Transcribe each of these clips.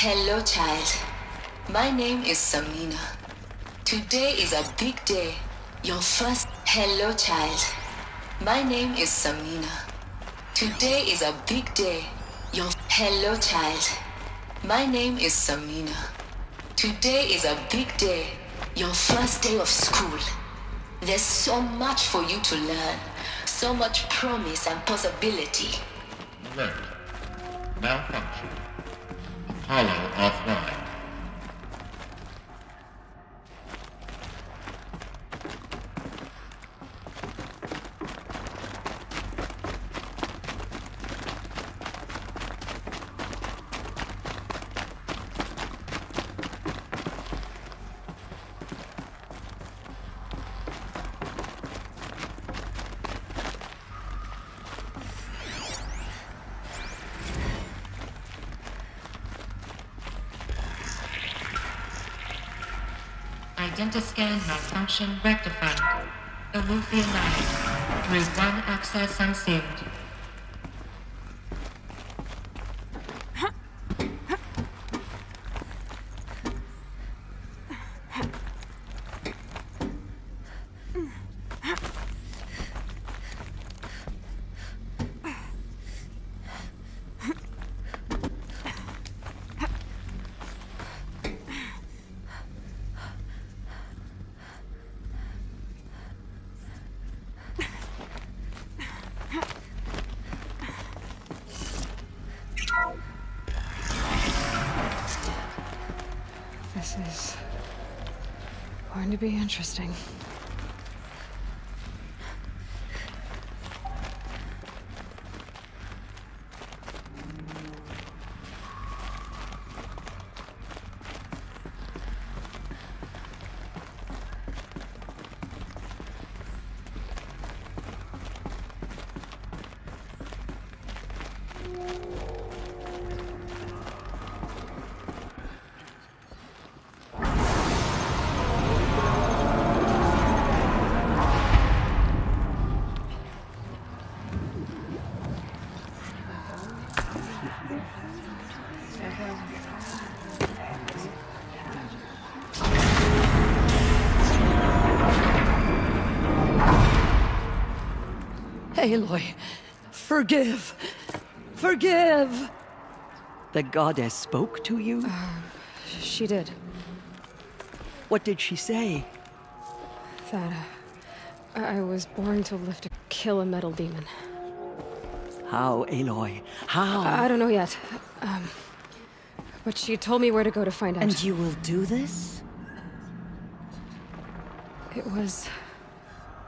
Hello, child. My name is Samina. Today is a big day. Your first... Hello, child. My name is Samina. Today is a big day. Your... Hello, child. My name is Samina. Today is a big day. Your first day of school. There's so much for you to learn. So much promise and possibility. Alert. Malfunction. Apollo offline. Identiscan malfunction rectified. Alufia 9. Route 1 access unsealed. This is going to be interesting. Aloy, forgive! Forgive! The goddess spoke to you? She did. What did she say? That I was born to live to kill a metal demon. How, Aloy? How? I don't know yet. But she told me where to go to find out. And you will do this? It was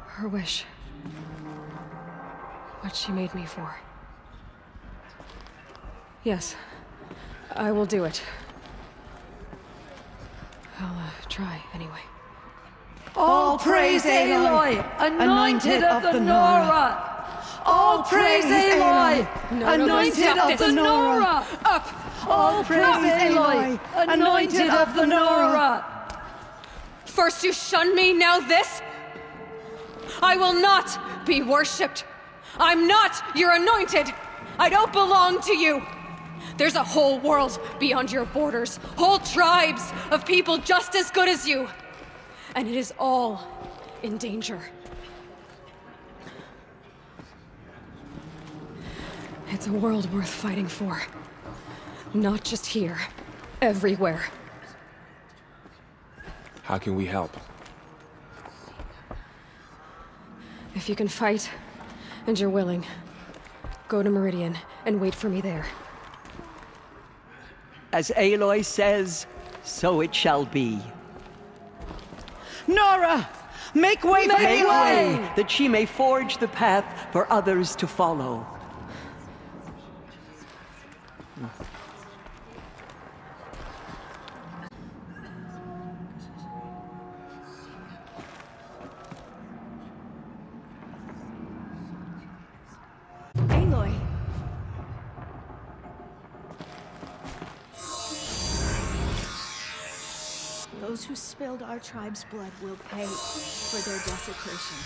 her wish. What she made me for. Yes, I will do it. I'll try anyway. All praise Aloy, anointed of the Nora! All praise Aloy, anointed of the Nora! Up! All praise Aloy, anointed of the Nora! First you shunned me, now this? I will not be worshipped. I'm not your anointed! I don't belong to you! There's a whole world beyond your borders, whole tribes of people just as good as you. And it is all in danger. It's a world worth fighting for. Not just here, everywhere. How can we help? If you can fight, and you're willing, go to Meridian and wait for me there. As Aloy says, so it shall be. Nora! Make way for Aloy! That she may forge the path for others to follow. Aloy. Those who spilled our tribe's blood will pay for their desecration.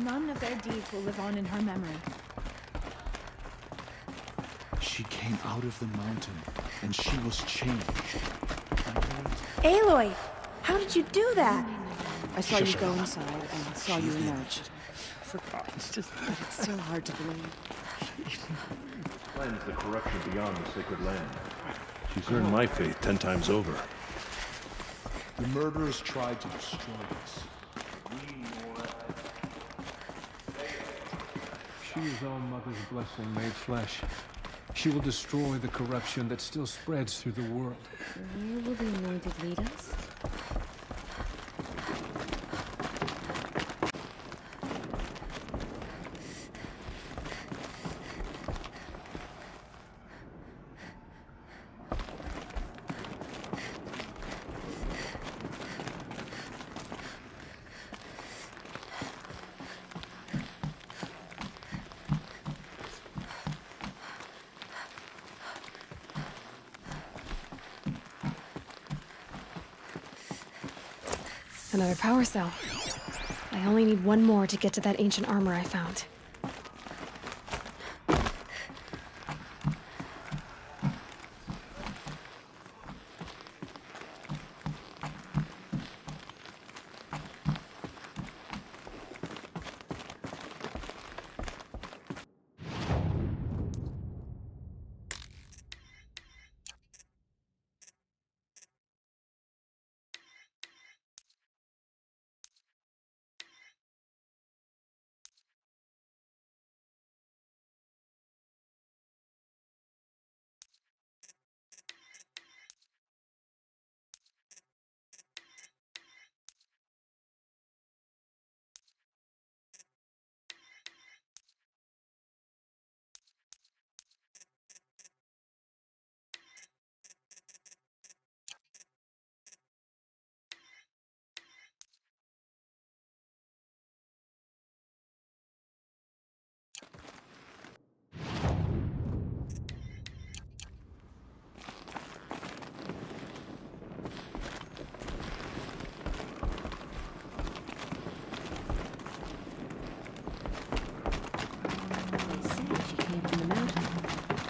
None of their deeds will live on in her memory. She came out of the mountain, and she was changed. Aloy! How did you do that? I saw you go inside and saw you emerge. Forgot. But it's still hard to believe. Cleanse the corruption beyond the sacred land. She's earned my faith 10 times over. The murderers tried to destroy us. She is All Mother's blessing made flesh. She will destroy the corruption that still spreads through the world. Where will the Anointed lead us? Another power cell. I only need one more to get to that ancient armor I found.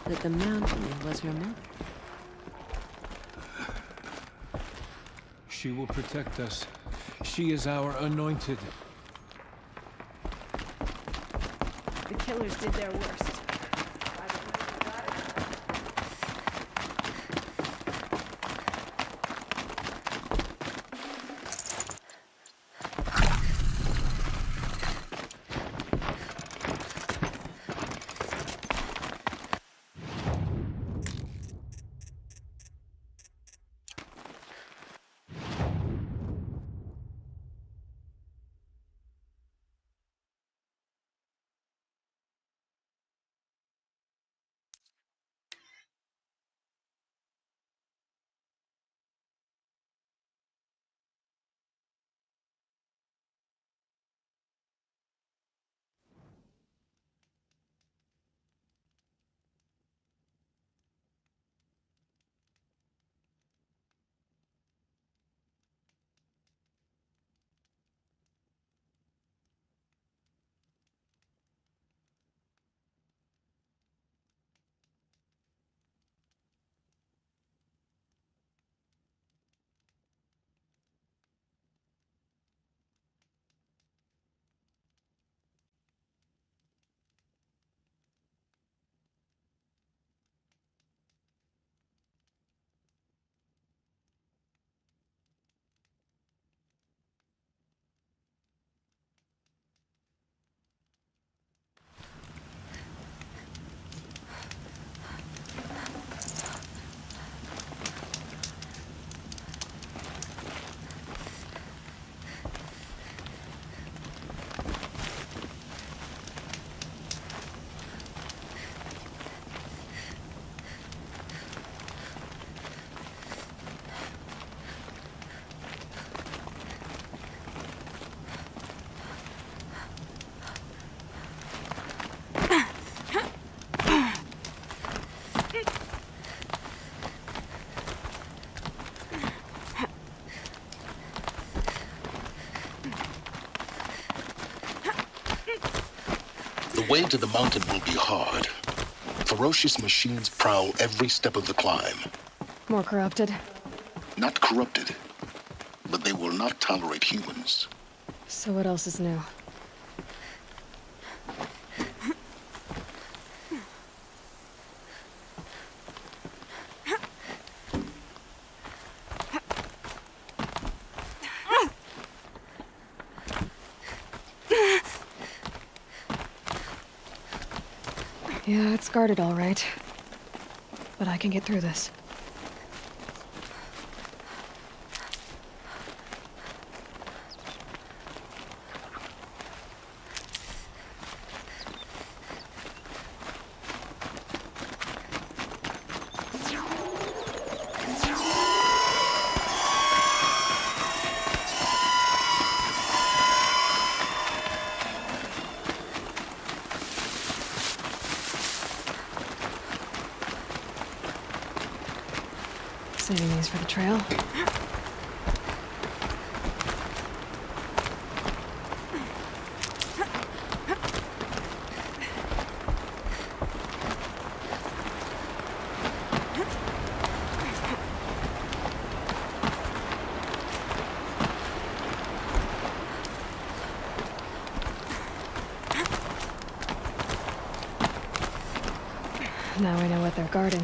That the mountain was her mother. She will protect us. She is our anointed. The killers did their worst. The way to the mountain will be hard. Ferocious machines prowl every step of the climb. More corrupted? Not corrupted, but they will not tolerate humans. So what else is new? Yeah, it's guarded all right. But I can get through this. Saving these for the trail. Now I know what they're guarding.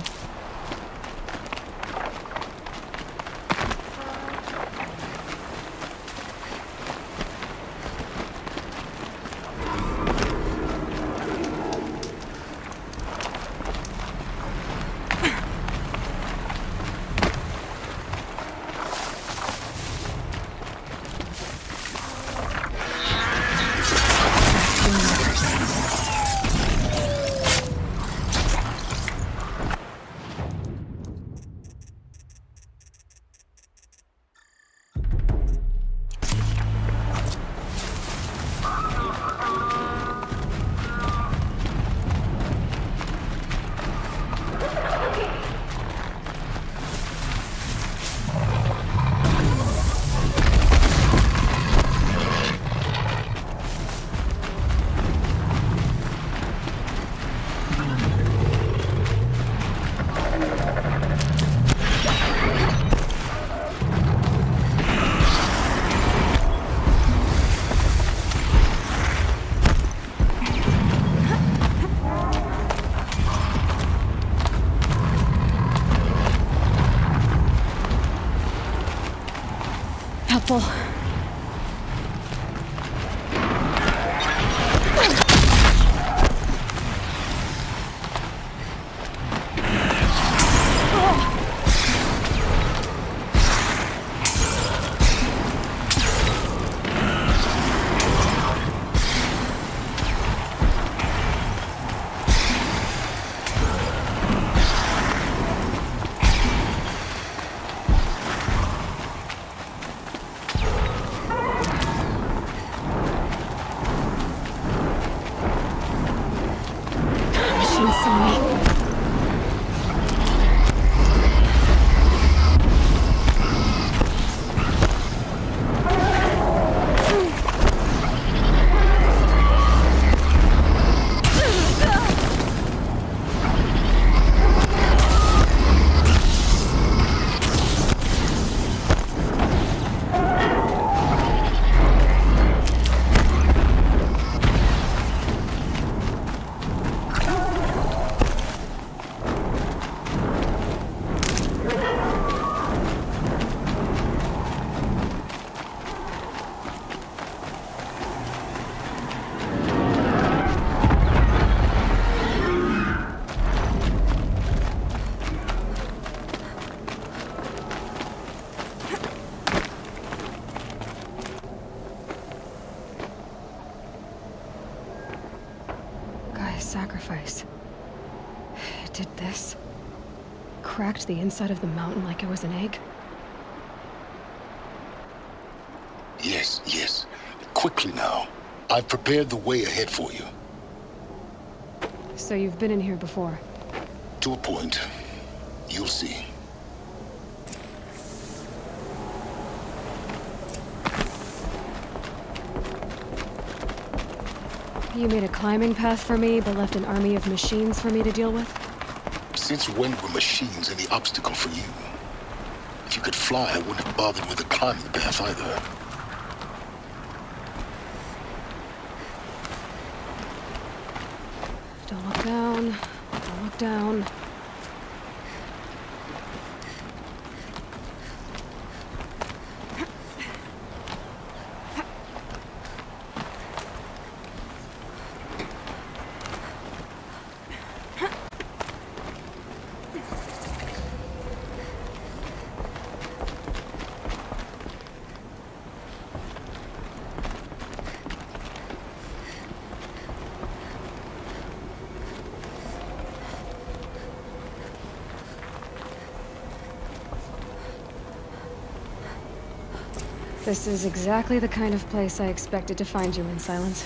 Helpful. Sacrifice. It did this. Cracked the inside of the mountain like it was an egg. Yes, yes. Quickly now. I've prepared the way ahead for you. So you've been in here before? To a point. You'll see. You made a climbing path for me, but left an army of machines for me to deal with? Since when were machines any obstacle for you? If you could fly, I wouldn't have bothered with the climbing path either. Don't look down. Don't look down. This is exactly the kind of place I expected to find you in, Silence.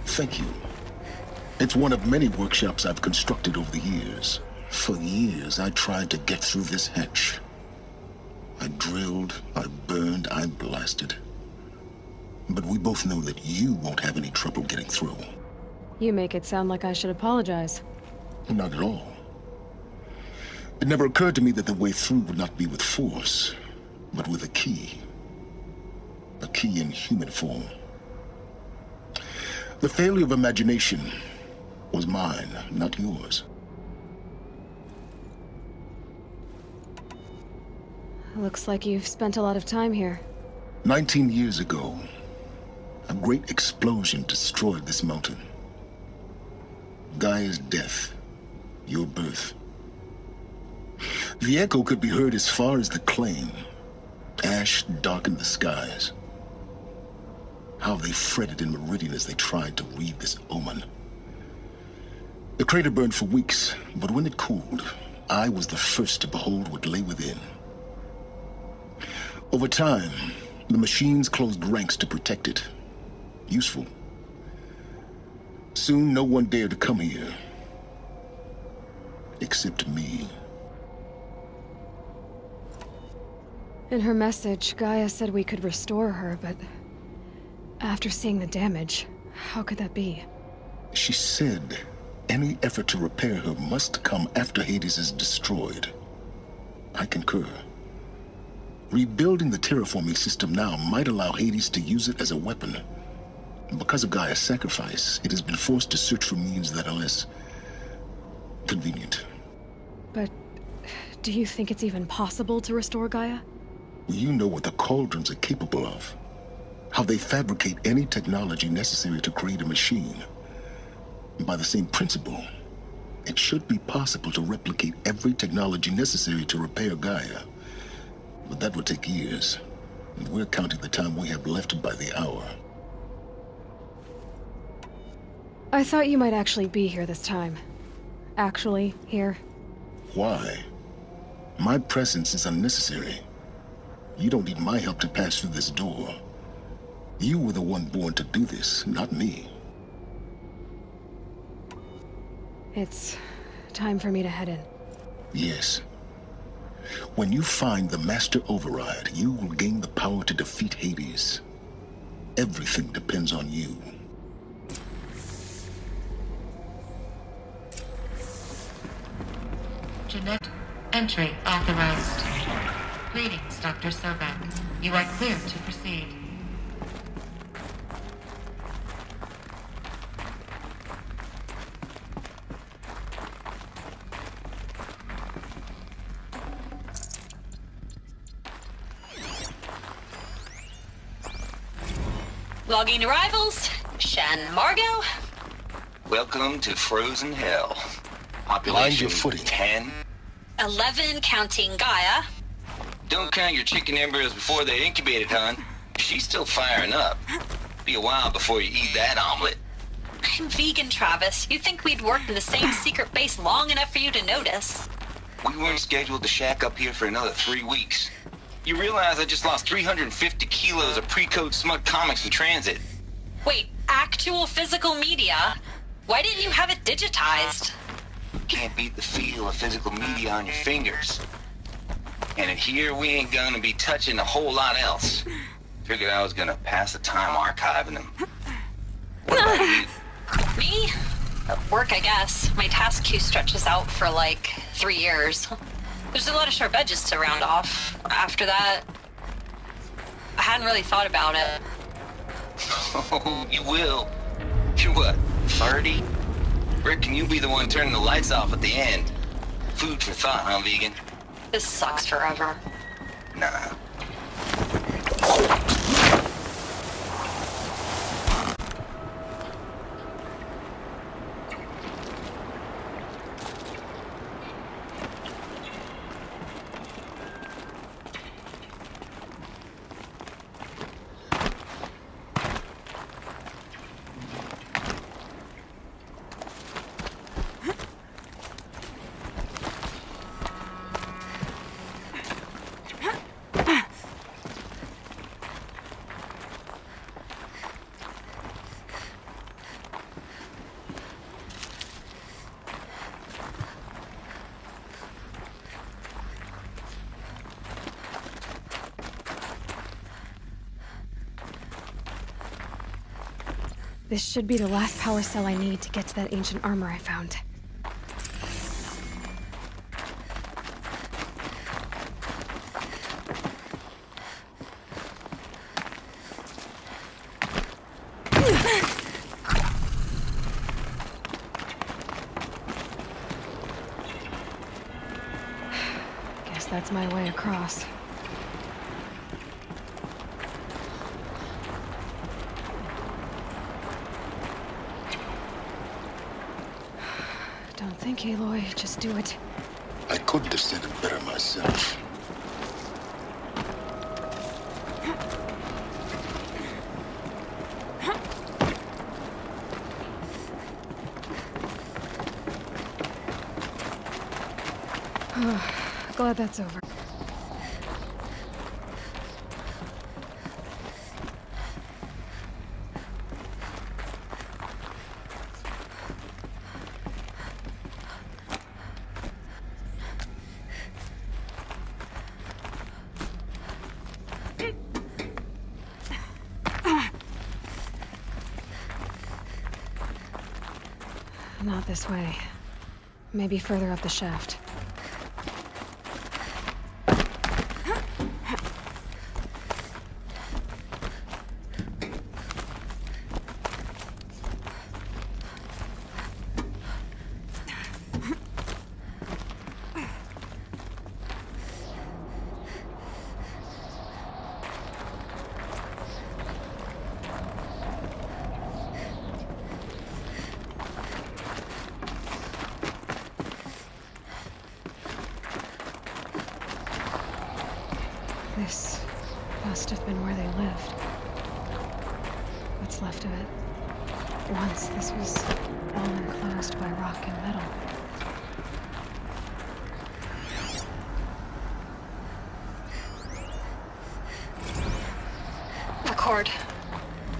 Thank you. It's one of many workshops I've constructed over the years. For years, I tried to get through this hatch. I drilled, I burned, I blasted. But we both know that you won't have any trouble getting through. You make it sound like I should apologize. Not at all. It never occurred to me that the way through would not be with force, but with a key. A key in human form. The failure of imagination was mine, not yours. Looks like you've spent a lot of time here. 19 years ago, a great explosion destroyed this mountain. Gaia's death, your birth. The echo could be heard as far as the Claim. Ash darkened the skies. How they fretted in Meridian as they tried to read this omen. The crater burned for weeks, but when it cooled, I was the first to behold what lay within. Over time, the machines closed ranks to protect it. Useful. Soon, no one dared to come here. Except me. In her message, Gaia said we could restore her, but after seeing the damage, how could that be? She said any effort to repair her must come after Hades is destroyed. I concur. Rebuilding the terraforming system now might allow Hades to use it as a weapon. Because of Gaia's sacrifice, it has been forced to search for means that are less convenient. But do you think it's even possible to restore Gaia? You know what the Cauldrons are capable of. How they fabricate any technology necessary to create a machine. By the same principle, it should be possible to replicate every technology necessary to repair Gaia. But that would take years, and we're counting the time we have left by the hour. I thought you might actually be here this time. Actually, here. Why? My presence is unnecessary. You don't need my help to pass through this door. You were the one born to do this, not me. It's time for me to head in. Yes. When you find the Master Override, you will gain the power to defeat Hades. Everything depends on you. Jeanette, entry authorized. Greetings, Dr. Sobek. You are clear to proceed. Logging arrivals. Shan Margot. Welcome to Frozen Hell. Mind Population your footing. 10. 11 counting Gaia. Don't count your chicken embryos before they're incubated, hon. She's still firing up. Be a while before you eat that omelet. I'm vegan, Travis. You'd think we'd worked in the same secret base long enough for you to notice. We weren't scheduled to shack up here for another 3 weeks. You realize I just lost 350 kilos of pre-code smut comics in transit. Wait, actual physical media? Why didn't you have it digitized? Can't beat the feel of physical media on your fingers. And in here, we ain't gonna be touching a whole lot else. Figured I was gonna pass the time archiving them. What about you? Me? Work, I guess. My task queue stretches out for like 3 years. There's a lot of sharp edges to round off. After that, I hadn't really thought about it. Oh, you will. You're what, 30? Reckon you'll be the one turning the lights off at the end. Food for thought, huh, vegan? This sucks forever. Nah. This should be the last power cell I need to get to that ancient armor I found. Guess that's my way across. Don't think, Aloy. Just do it. I couldn't have said it better myself. Glad that's over. Not this way. Maybe further up the shaft. This must have been where they lived. What's left of it. Once this was all enclosed by rock and metal. Record.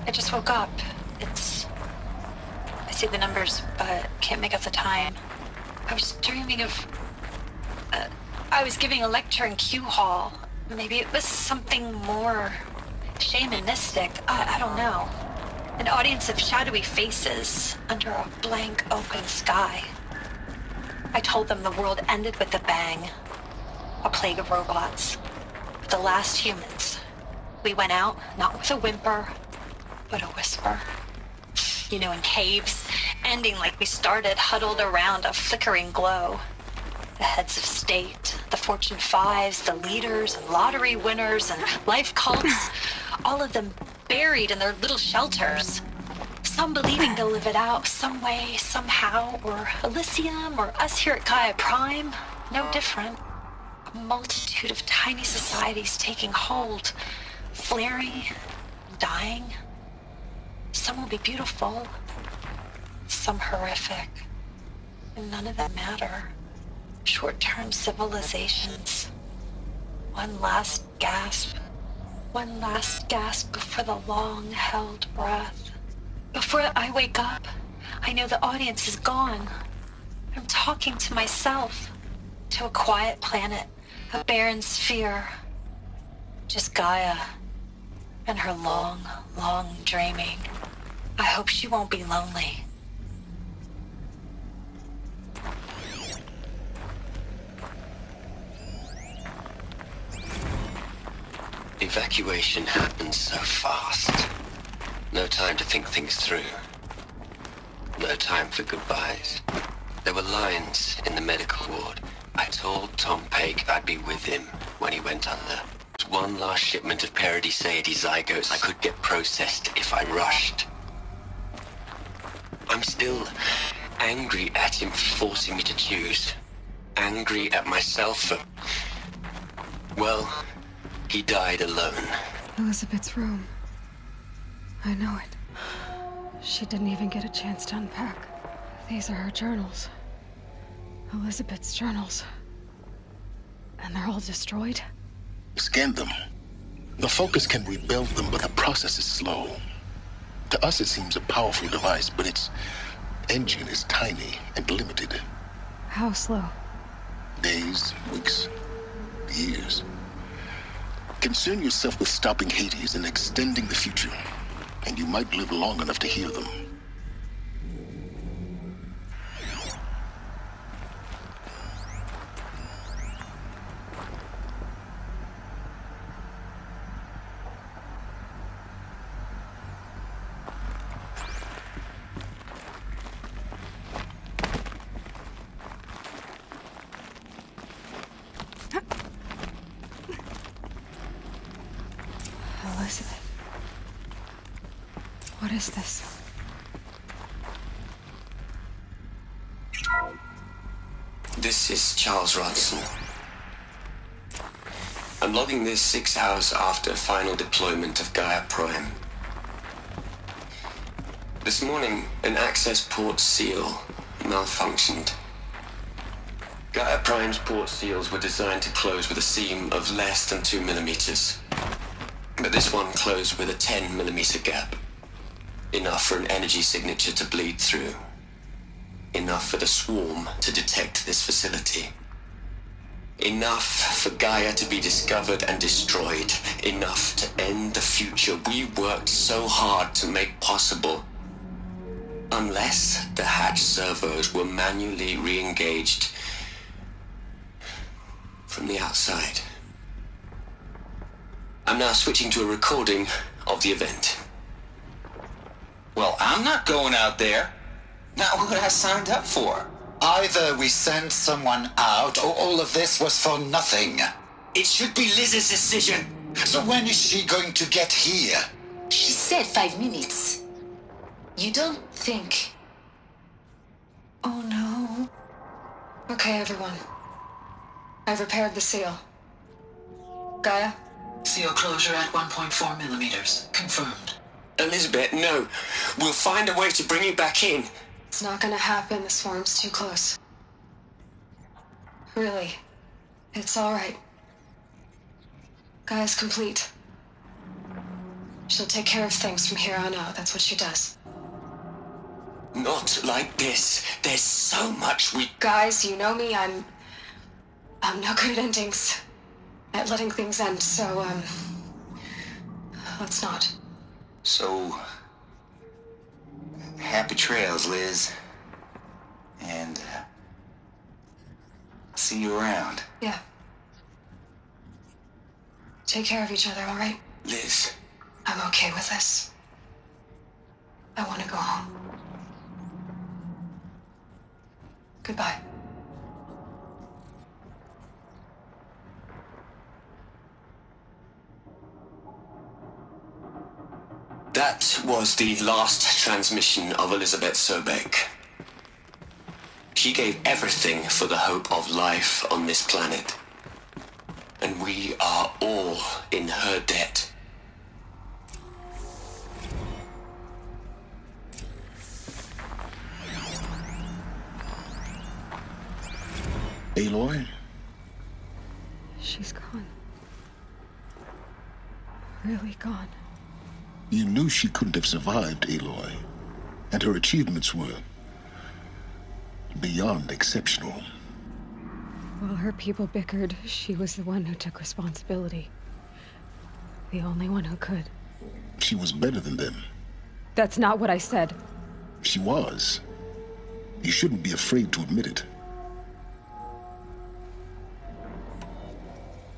I just woke up. I see the numbers, but can't make out the time. I was dreaming of... I was giving a lecture in Q Hall. Maybe it was something more shamanistic. I don't know. An audience of shadowy faces under a blank open sky. I told them the world ended with a bang. A plague of robots. The last humans. We went out, not with a whimper, but a whisper. You know, in caves, ending like we started, huddled around a flickering glow. The heads of state, the Fortune 5s, the leaders and lottery winners and life cults, all of them buried in their little shelters. Some believing they'll live it out some way, somehow, or Elysium, or us here at Gaia Prime, no different. A multitude of tiny societies taking hold, flaring, dying. Some will be beautiful, some horrific, and none of them matter. Short-term civilizations. One last gasp. One last gasp before the long-held breath. Before I wake up, I know the audience is gone. I'm talking to myself. To a quiet planet. A barren sphere. Just Gaia. And her long, long dreaming. I hope she won't be lonely. Evacuation happened so fast. No time to think things through. No time for goodbyes. There were lines in the medical ward. I told Tom Paik I'd be with him when he went under. One last shipment of Paradiseidae zygotes I could get processed if I rushed. I'm still angry at him for forcing me to choose. Angry at myself for... well, he died alone. Elizabeth's room. I know it. She didn't even get a chance to unpack. These are her journals. Elizabeth's journals. And they're all destroyed? Scan them. The Focus can rebuild them, but the process is slow. To us, it seems a powerful device, but its engine is tiny and limited. How slow? Days, weeks, years. Concern yourself with stopping Hades and extending the future, and you might live long enough to hear them. Elizabeth. What is this? This is Charles Ronson. I'm logging this 6 hours after final deployment of Gaia Prime. This morning, an access port seal malfunctioned. Gaia Prime's port seals were designed to close with a seam of less than 2 millimeters. But this one closed with a 10 millimeter gap. Enough for an energy signature to bleed through. Enough for the swarm to detect this facility. Enough for Gaia to be discovered and destroyed. Enough to end the future we worked so hard to make possible. Unless the hatch servos were manually re-engaged from the outside. I'm now switching to a recording of the event. Well, I'm not going out there. Not what I signed up for. Either we send someone out, or all of this was for nothing. It should be Liz's decision. So when is she going to get here? She said 5 minutes. You don't think... Oh no. Okay, everyone. I've repaired the seal. Gaia? Seal closure at 1.4 millimeters. Confirmed. Elizabeth, no. We'll find a way to bring you back in. It's not gonna happen. The swarm's too close. Really. It's alright. Gaia's complete. She'll take care of things from here on out. That's what she does. Not like this. There's so much we... Guys, you know me. I'm no good at endings. At letting things end, so, let's not. So... happy trails, Liz. And, see you around. Yeah. Take care of each other, all right? Liz. I'm okay with this. I want to go home. Goodbye. That was the last transmission of Elizabeth Sobeck. She gave everything for the hope of life on this planet. And we are all in her debt. Aloy? She's gone. Really gone. You knew she couldn't have survived, Aloy. And her achievements were... beyond exceptional. While her people bickered, she was the one who took responsibility. The only one who could. She was better than them. That's not what I said. She was. You shouldn't be afraid to admit it.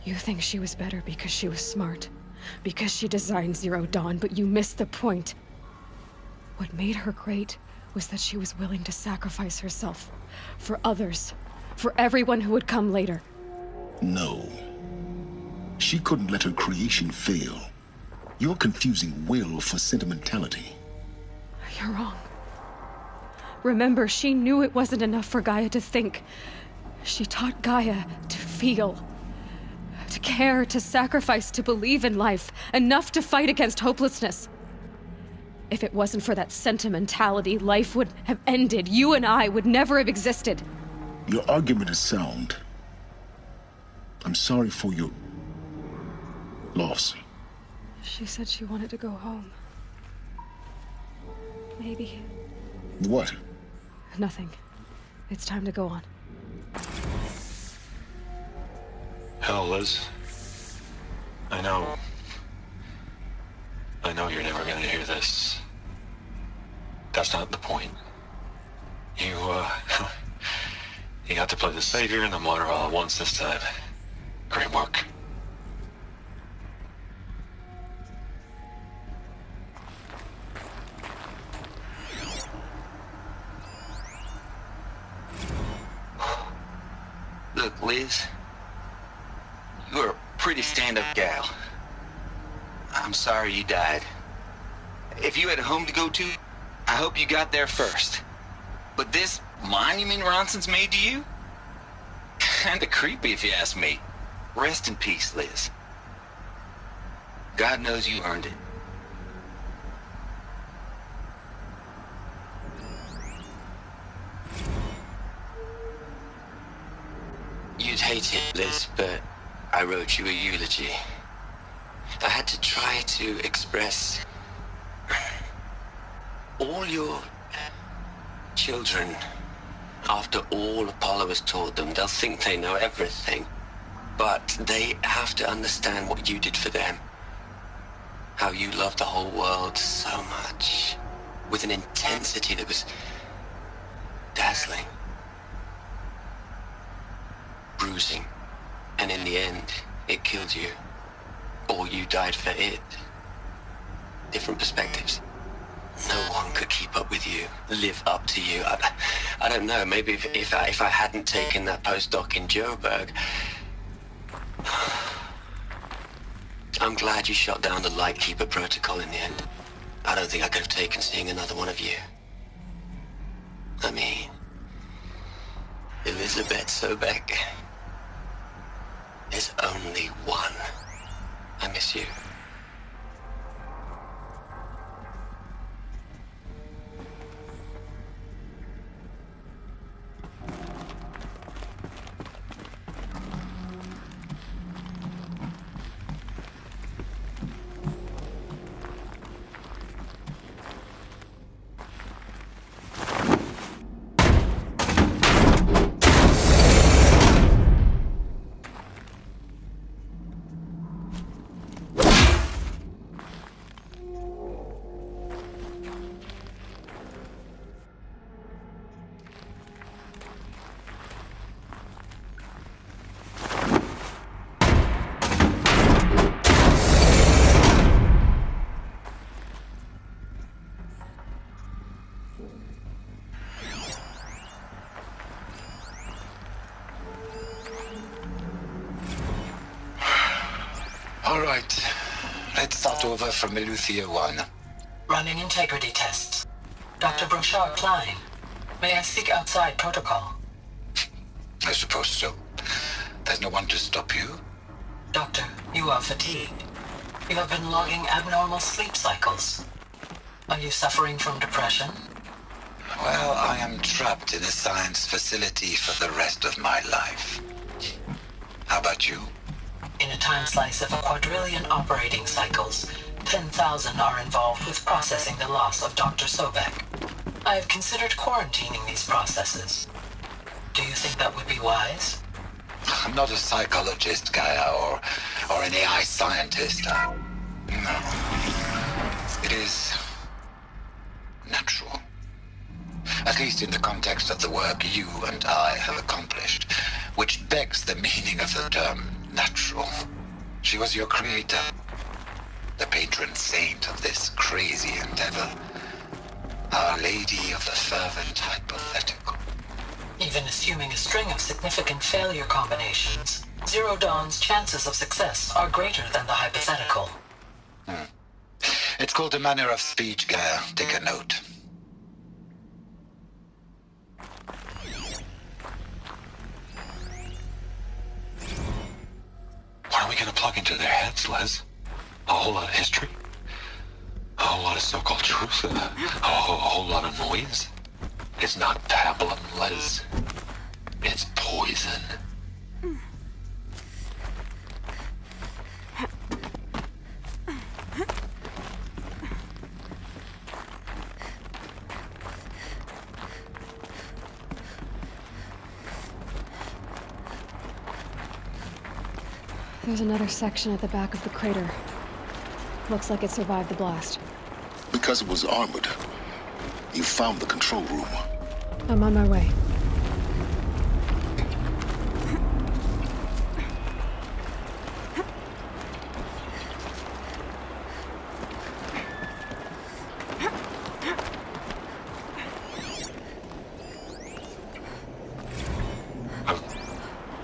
You think she was better because she was smart. because she designed Zero Dawn, but you missed the point. What made her great was that she was willing to sacrifice herself for others, for everyone who would come later. No. She couldn't let her creation fail. You're confusing will for sentimentality. You're wrong. Remember, she knew it wasn't enough for Gaia to think. She taught Gaia to feel. To care, to sacrifice, to believe in life. Enough to fight against hopelessness. If it wasn't for that sentimentality, life would have ended. You and I would never have existed. Your argument is sound. I'm sorry for your loss. She said she wanted to go home. Maybe. What? Nothing. It's time to go on. Hell, Liz. I know you're never gonna hear this. That's not the point. You got to play the savior and the martyr all at once this time. Great work. Look, Liz, you're a pretty stand-up gal. I'm sorry you died. If you had a home to go to, I hope you got there first. But this monument Ronson's made to you? Kinda creepy if you ask me. Rest in peace, Liz. God knows you earned it. You'd hate it, Liz, but I wrote you a eulogy. I had to try to express all your children. After all Apollo has taught them, they'll think they know everything. But they have to understand what you did for them. How you loved the whole world so much. With an intensity that was dazzling. Bruising. And in the end, it killed you. Or you died for it. Different perspectives. No one could keep up with you, live up to you. I don't know, maybe if I hadn't taken that postdoc in Joburg. I'm glad you shot down the Lightkeeper protocol in the end. I don't think I could have taken seeing another one of you. I mean, Elizabeth Sobek. There's only one. I miss you. All right. Let's start over from Eleuthia 1. Running integrity tests. Dr. Brochard Klein, may I speak outside protocol? I suppose so. There's no one to stop you. Doctor, you are fatigued. You have been logging abnormal sleep cycles. Are you suffering from depression? Well, I am trapped in a science facility for the rest of my life. How about you? In a time slice of 1,000,000,000 operating cycles, 10,000 are involved with processing the loss of Dr. Sobek. I have considered quarantining these processes. Do you think that would be wise? I'm not a psychologist, Gaia, or an AI scientist. No. It is natural. At least in the context of the work you and I have accomplished, which begs the meaning of the term natural. She was your creator. patron saint of this crazy endeavor. Our Lady of the Fervent Hypothetical. Even assuming a string of significant failure combinations, Zero Dawn's chances of success are greater than the hypothetical. It's called a manner of speech, Gaia. Take a note. What are we gonna plug into their heads, Les? A whole lot of history? A whole lot of so-called truth? A whole lot of noise? It's not pablum, Les. It's poison. There's another section at the back of the crater. Looks like it survived the blast. Because it was armored, you found the control room. I'm on my way.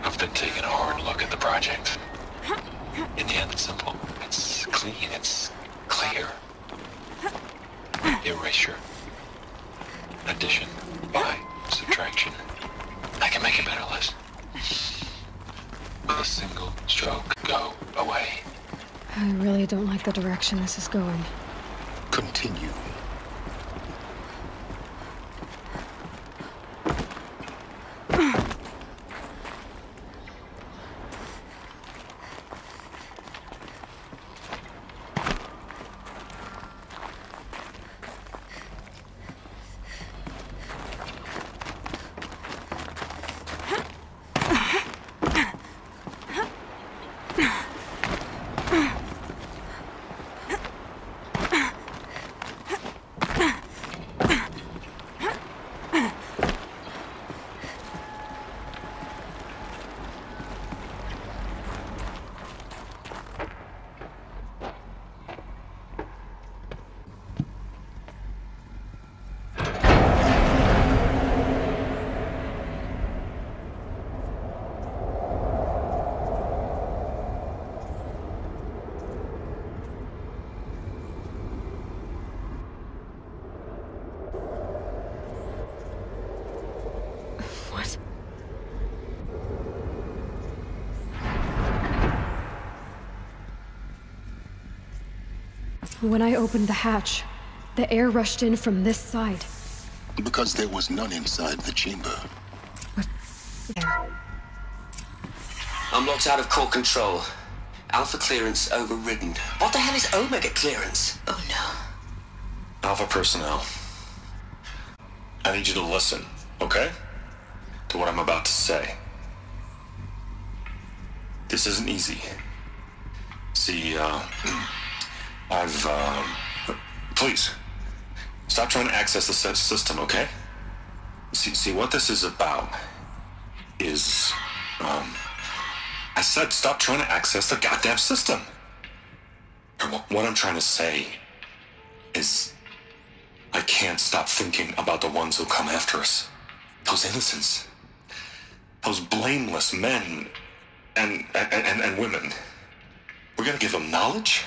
I've been taking a hard look at the project. In the end, it's simple. It's clean. It's clear. Erasure. Addition. By. Subtraction. I can make it better, Liz. With a single stroke, go away. I really don't like the direction this is going. Continue. When I opened the hatch, the air rushed in from this side. Because there was none inside the chamber. I'm locked out of core control. Alpha clearance overridden. What the hell is Omega clearance? Oh no. Alpha personnel. I need you to listen, okay? To what I'm about to say. This isn't easy. See, please, stop trying to access the system, okay? See, what this is about is, I said stop trying to access the goddamn system. What I'm trying to say is, I can't stop thinking about the ones who come after us. Those innocents. Those blameless men and women. We're gonna give them knowledge?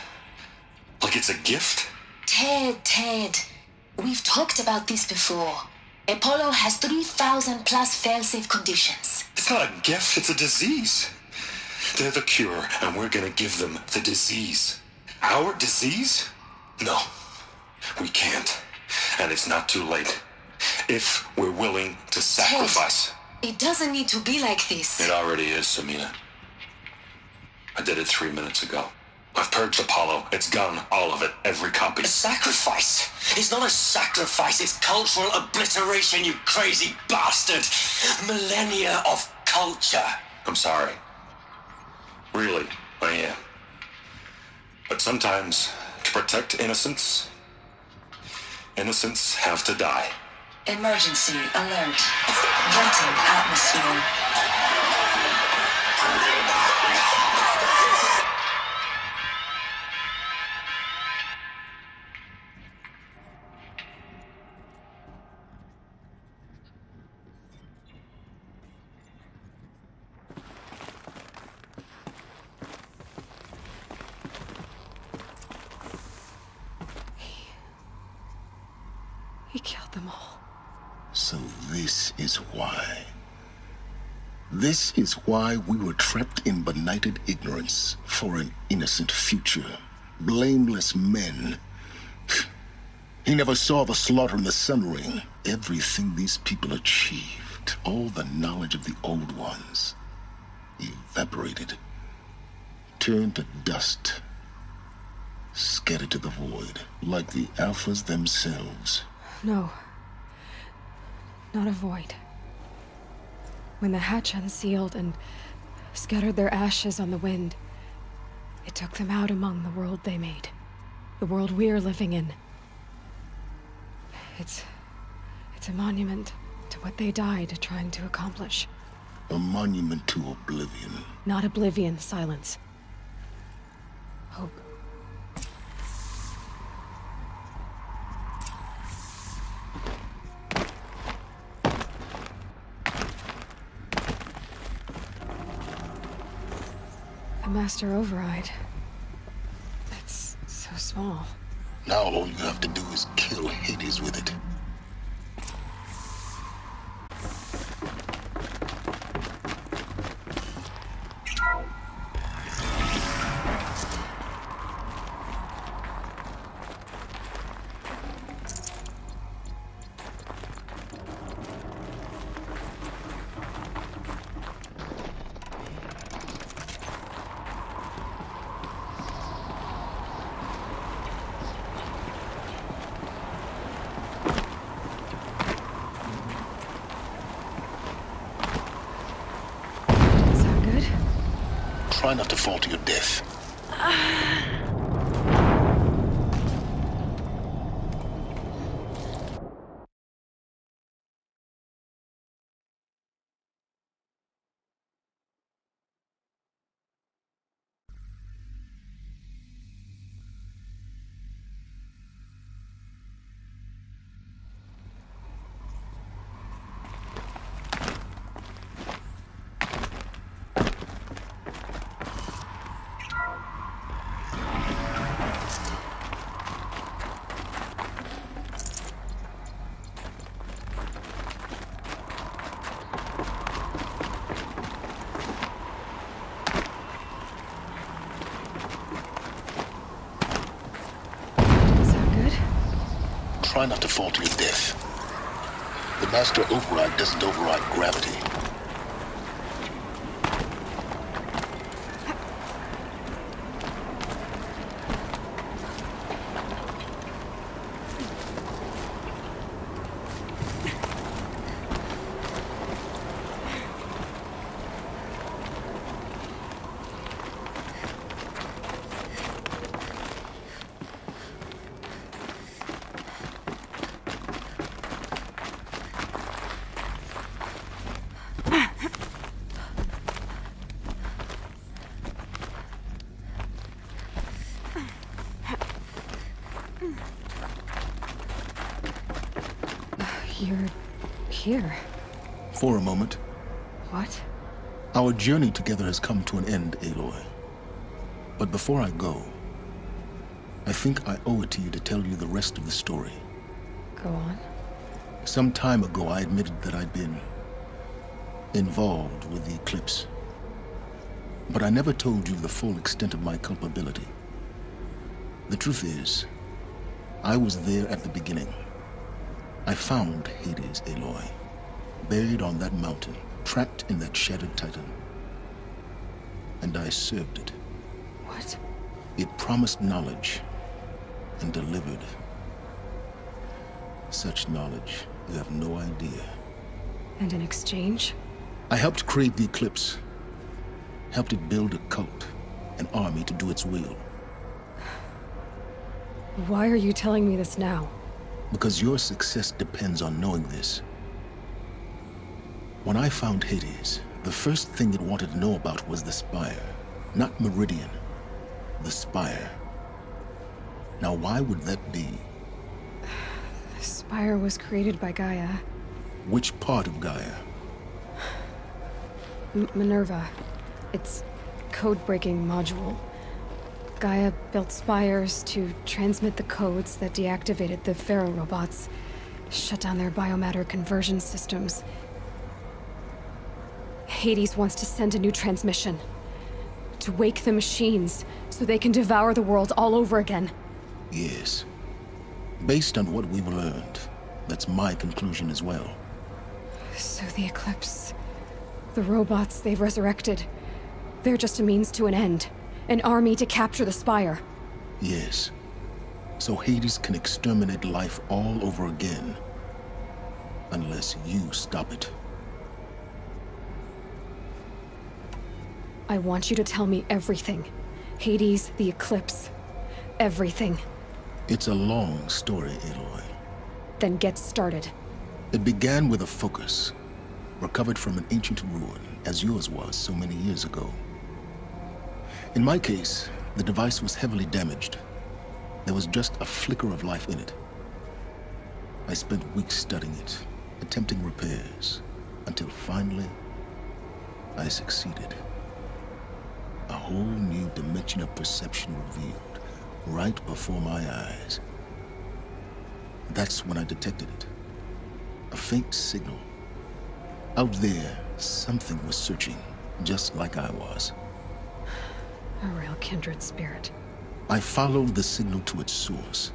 Like it's a gift? Ted. We've talked about this before. Apollo has 3,000 plus fail-safe conditions. It's not a gift, it's a disease. They're the cure, and we're gonna give them the disease. Our disease? No, we can't. And it's not too late. If we're willing to sacrifice. Ted, it doesn't need to be like this. It already is, Samina. I did it 3 minutes ago. I've purged Apollo. It's gone. All of it. Every copy. A sacrifice? It's not a sacrifice. It's cultural obliteration, you crazy bastard. Millennia of culture. I'm sorry. Really, I am. But sometimes, to protect innocence, innocents have to die. Emergency alert. Venting atmosphere. He killed them all. So this is why. This is why we were trapped in benighted ignorance for an innocent future. Blameless men. He never saw the slaughter in the Sun Ring. Everything these people achieved, all the knowledge of the old ones, evaporated, turned to dust, scattered to the void, like the Alphas themselves. No. Not a void. When the hatch unsealed and scattered their ashes on the wind, it took them out among the world they made. The world we're living in. It's a monument to what they died trying to accomplish. A monument to oblivion. Not oblivion, silence. Hope. The Master Override. It's so small. Now all you have to do is kill Hades with it. Try not to fall to your death. Try not to fall to your death. The Master Override doesn't override gravity. You're here. For a moment. What? Our journey together has come to an end, Aloy. But before I go, I think I owe it to you to tell you the rest of the story. Go on. Some time ago, I admitted that I'd been involved with the Eclipse. But I never told you the full extent of my culpability. The truth is, I was there at the beginning. I found Hades, Aloy, buried on that mountain, trapped in that shattered titan. And I served it. What? It promised knowledge and delivered. Such knowledge, you have no idea. And in exchange? I helped create the Eclipse. Helped it build a cult, an army to do its will. Why are you telling me this now? Because your success depends on knowing this. When I found Hades, the first thing it wanted to know about was the Spire. Not Meridian. The Spire. Now why would that be? The Spire was created by Gaia. Which part of Gaia? Minerva. Its code-breaking module. Gaia built spires to transmit the codes that deactivated the Pharaoh robots Shut down their biomatter conversion systems. Hades wants to send a new transmission. To wake the machines, so they can devour the world all over again. Yes. Based on what we've learned, that's my conclusion as well. So the Eclipse... the robots they've resurrected... they're just a means to an end. An army to capture the Spire. Yes. So Hades can exterminate life all over again. Unless you stop it. I want you to tell me everything. Hades, the Eclipse. Everything. It's a long story, Aloy. Then get started. It began with a focus, recovered from an ancient ruin, as yours was so many years ago. In my case, the device was heavily damaged. There was just a flicker of life in it. I spent weeks studying it, attempting repairs, until finally, I succeeded. A whole new dimension of perception revealed, right before my eyes. That's when I detected it. A faint signal. Out there, something was searching, just like I was. A real kindred spirit. I followed the signal to its source.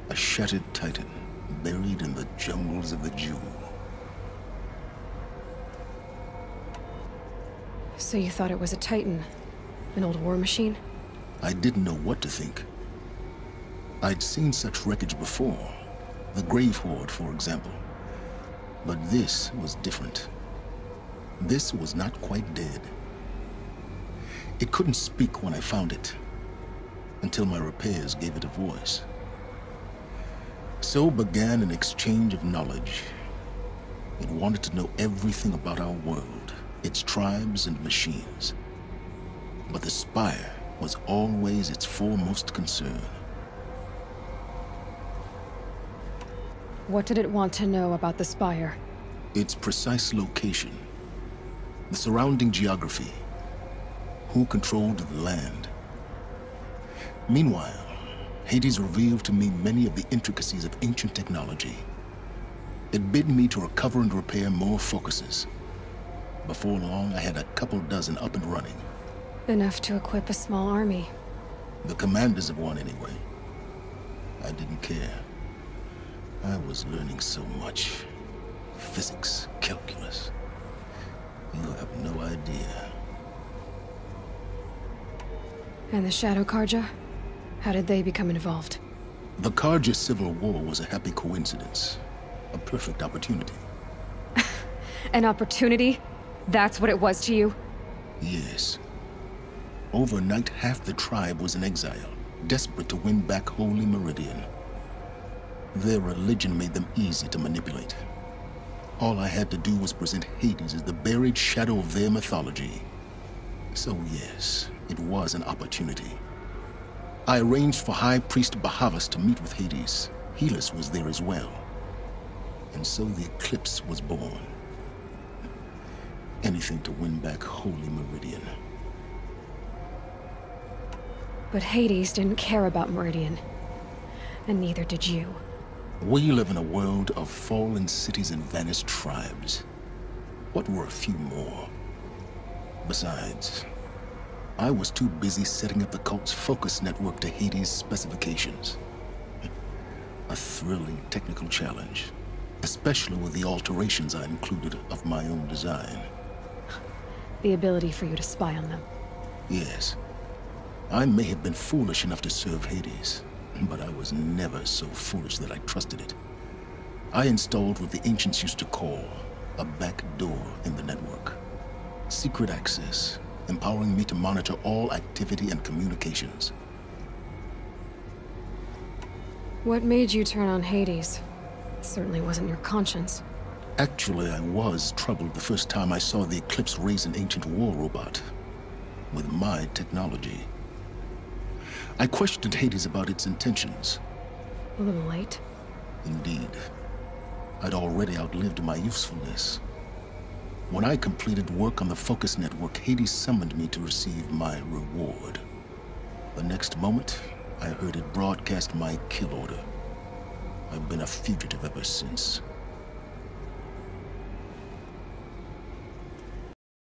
A shattered titan, buried in the jungles of the Jewel. So you thought it was a Titan? An old war machine? I didn't know what to think. I'd seen such wreckage before. The Grave Horde, for example. But this was different. This was not quite dead. It couldn't speak when I found it, until my repairs gave it a voice. So began an exchange of knowledge. It wanted to know everything about our world, its tribes and machines. But the Spire was always its foremost concern. What did it want to know about the Spire? Its precise location, the surrounding geography, who controlled the land. Meanwhile, Hades revealed to me many of the intricacies of ancient technology. It bid me to recover and repair more focuses. Before long, I had a couple dozen up and running. Enough to equip a small army. The commanders of one, anyway. I didn't care. I was learning so much. Physics, calculus. You have no idea. And the Shadow Carja? How did they become involved? The Carja Civil War was a happy coincidence. A perfect opportunity. An opportunity? That's what it was to you? Yes. Overnight, half the tribe was in exile, desperate to win back Holy Meridian. Their religion made them easy to manipulate. All I had to do was present Hades as the buried shadow of their mythology. So yes, it was an opportunity. I arranged for High Priest Bahavas to meet with Hades. Helis was there as well. And so the Eclipse was born. Anything to win back Holy Meridian. But Hades didn't care about Meridian. And neither did you. We live in a world of fallen cities and vanished tribes. What were a few more? Besides, I was too busy setting up the cult's focus network to Hades' specifications. A thrilling technical challenge, especially with the alterations I included of my own design. The ability for you to spy on them. Yes. I may have been foolish enough to serve Hades, but I was never so foolish that I trusted it. I installed what the ancients used to call a back door in the network. Secret access, empowering me to monitor all activity and communications. What made you turn on Hades? It certainly wasn't your conscience. Actually, I was troubled the first time I saw the Eclipse raise an ancient war robot. With my technology. I questioned Hades about its intentions. A little late. Indeed. I'd already outlived my usefulness. When I completed work on the Focus Network, Hades summoned me to receive my reward. The next moment, I heard it broadcast my kill order. I've been a fugitive ever since.